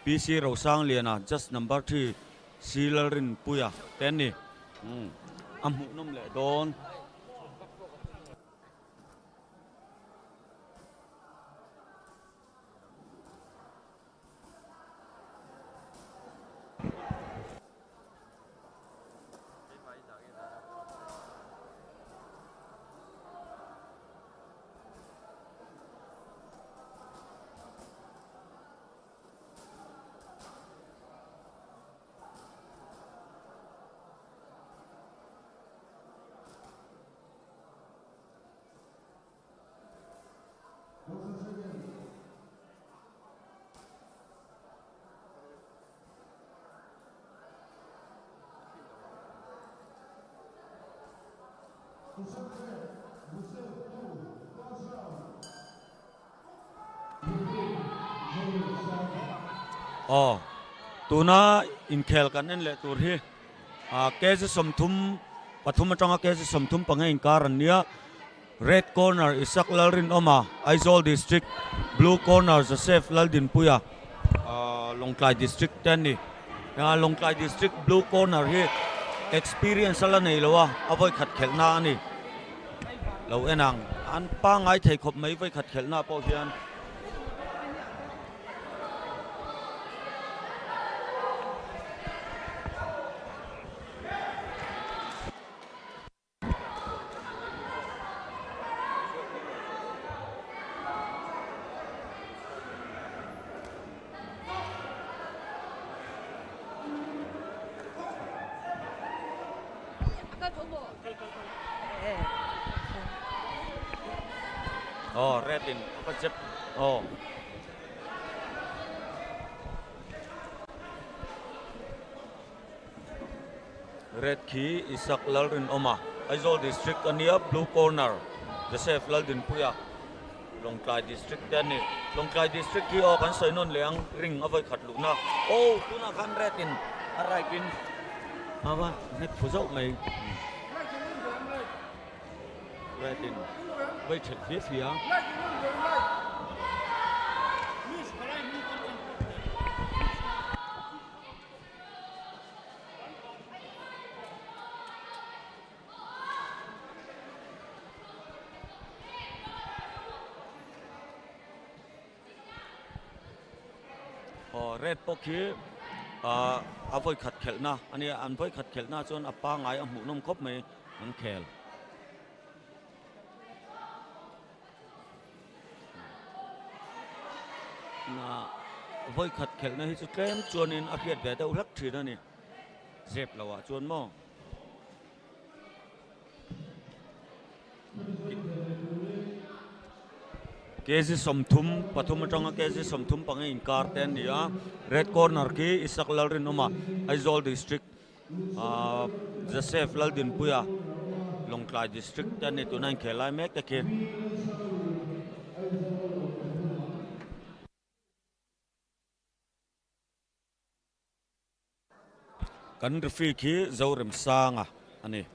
PC Rosang Liana just number 3 si Lalrinpuia ten ni amhu nom le don tuna in khel kan en le tur hi ke je somthum pathum atanga ke je somthum pangai in karan nia red corner Issak Lalrin Oma Aizawl district blue corner Joseph Laldinpuia Lunglei district ten ni Lunglei district blue corner hi experience ala nei lowa avoi khat khelna ani lo enang an pa ngai thei khop mai voi khat khelna po hian red in pajep red key Issak Lalrin Oma Aizawl district ania blue corner Joseph Laldinpuia Lunglei district ten ni Lunglei district ki kan soinon leang ring avoi khat luna tuna kan red in arai kin awa nek phuzau mai red in vai thel phía phía red pokhi avoi khat khelna ani an voi khat khelna chon apa ngai amhu nom khop mai an khel voi khat khelna hi chu tlem chuanin a phiat ve deuh hlak thin ani zep lawa chuan mo kezi somthum pathum atanga kezi somthum pangai in kar ten nia red corner ki Issak Lalrin Oma Aizawl district Joseph Laldinpuia Lunglei district ten ni tunan khelai mek takin kan referee ki zawrem sanga ani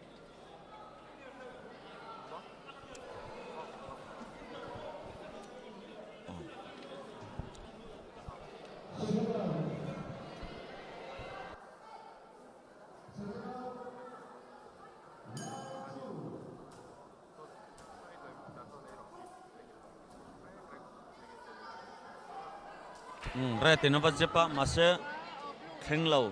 red in avajepa mase thenglo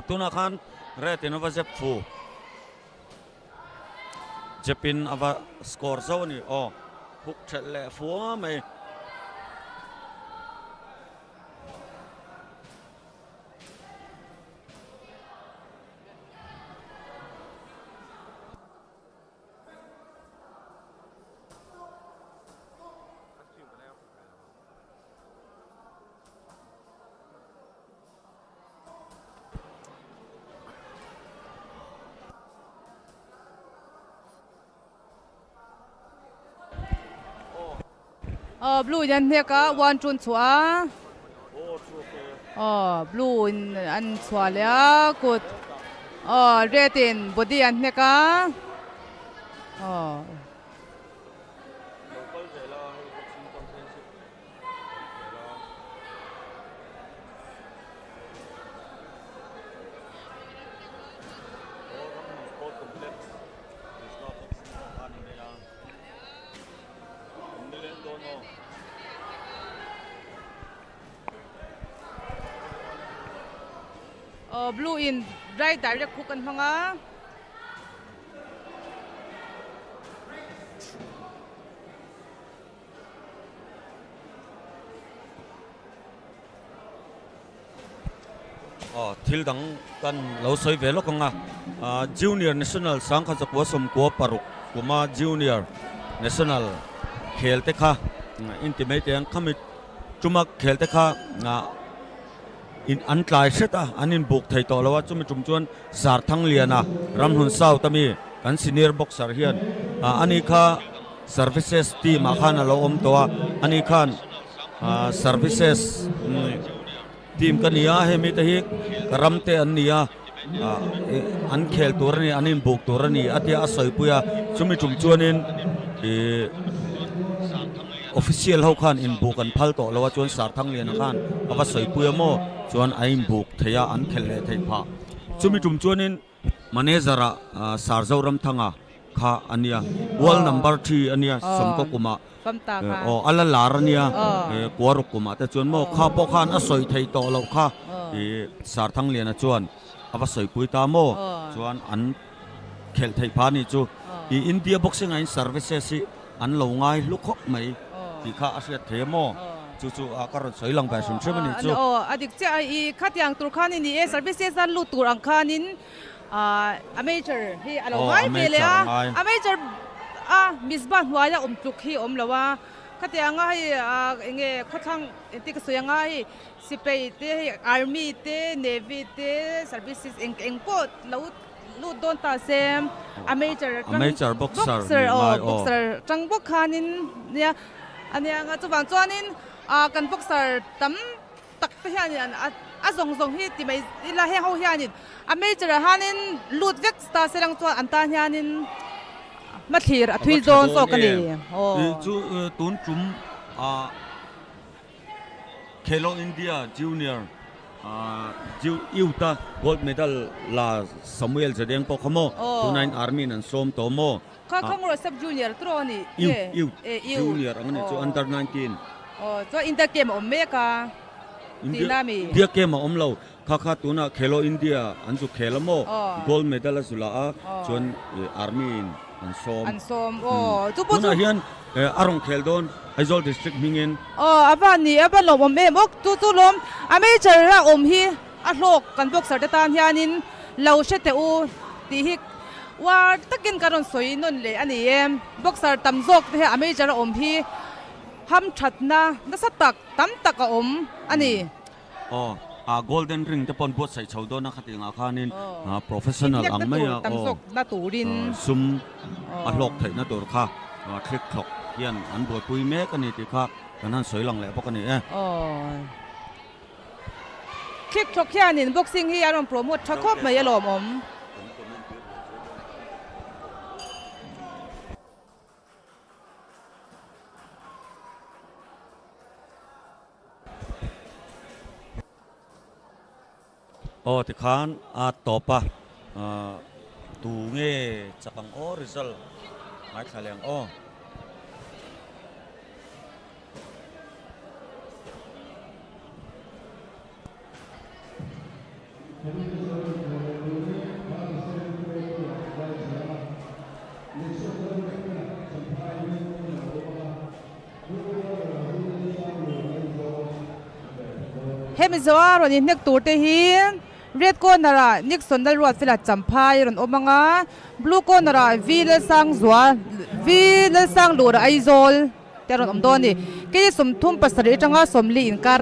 tuna khan red in avajep fu jepin ava score zone huk that le fu mai blue yan he ka one chun chua blue in an chua le kut red in body an ne ka blue in right direct hook kan hanga thil dang kan lo soi ve lo kanga junior national sang kha jakwa som ko paruk kuma junior national khel te kha intimate yang khamit chuma khel te kha in an tlai seta anin buk thei to lawa chumi chum chuan sar thang liana ram hun sau tami kan senior boxer hian ani kha services team a khan alo om to ani khan services team kania he mi te hi karamte ania an khel turani anin buk turani atia asoi puya chumi chum chuanin official ho khan in buk an phal to lawa chuan sar thang liana khan awa soi puya mo chuan aim buk theya an khelle thei pha chumi chum chuanin manager sarzoram thanga kha ania wall number 3 ania somko kuma famta kha ala larania kuaruk kuma te chuan mo kha po khan asoi thei to lo kha sar thang liana chuan awa soi pui ta mo chuan an khel thei pha ni chu India boxing ain services si an lo ngai lukhok mai ti kha asia themo chu akaron soilang ba sum chemani chu adik cha I khatyang tur khan ni services an lu tur ang khanin amateur hi alo ngai vele amateur misban huaya tuk hi lawa khatyanga hi enge khothang tik soyanga hi sipei te army te navy te services eng pot lu don ta sem amateur boxer chang bok khanin nia ania nga chuwang chuanin kan boxer tam tak te hian azong hi ti mai ila he ho hianin amateur hanin lut vek sta serang chuan anta hianin mathir athuil don so kani chu tun chum Khelo India junior Yuta gold medal la Samuel Zedeng po kamo tunain army nan som to mo khangro sub junior troni junior angani chu under 19 so in the game omeka dinami dia game omlo kha tuna Khelo India anju khelamo gold medal azula chuan army an som chu po chu hian arong kheldon Aizawl district mingen avani abalom om mok tu lom amateur ra om hi a hlok kan boxer ta tan hianin lo shete u ti hi war takin karon soi non le ani em boxer tamjok he amateur om hi ham thatna na satak tam taka om ani golden ring te pon bot sai chawdo na khatinga khanin professional ang mai tamjok na turin sum a hlok thai na tur kha thik thok hian an boi pui me kani ti kha kanan soilang le bokani thik thok hianin boxing hi aron promote thakop mai alom om ti khan topa tu nge chakang result mai khaleng hemizawar ni nek turte hi red corner nik sondal ruat fila champhai ron omanga blue corner vil sang lura Aizawl teron omdoni ke sum thum pasari tanga somli inkar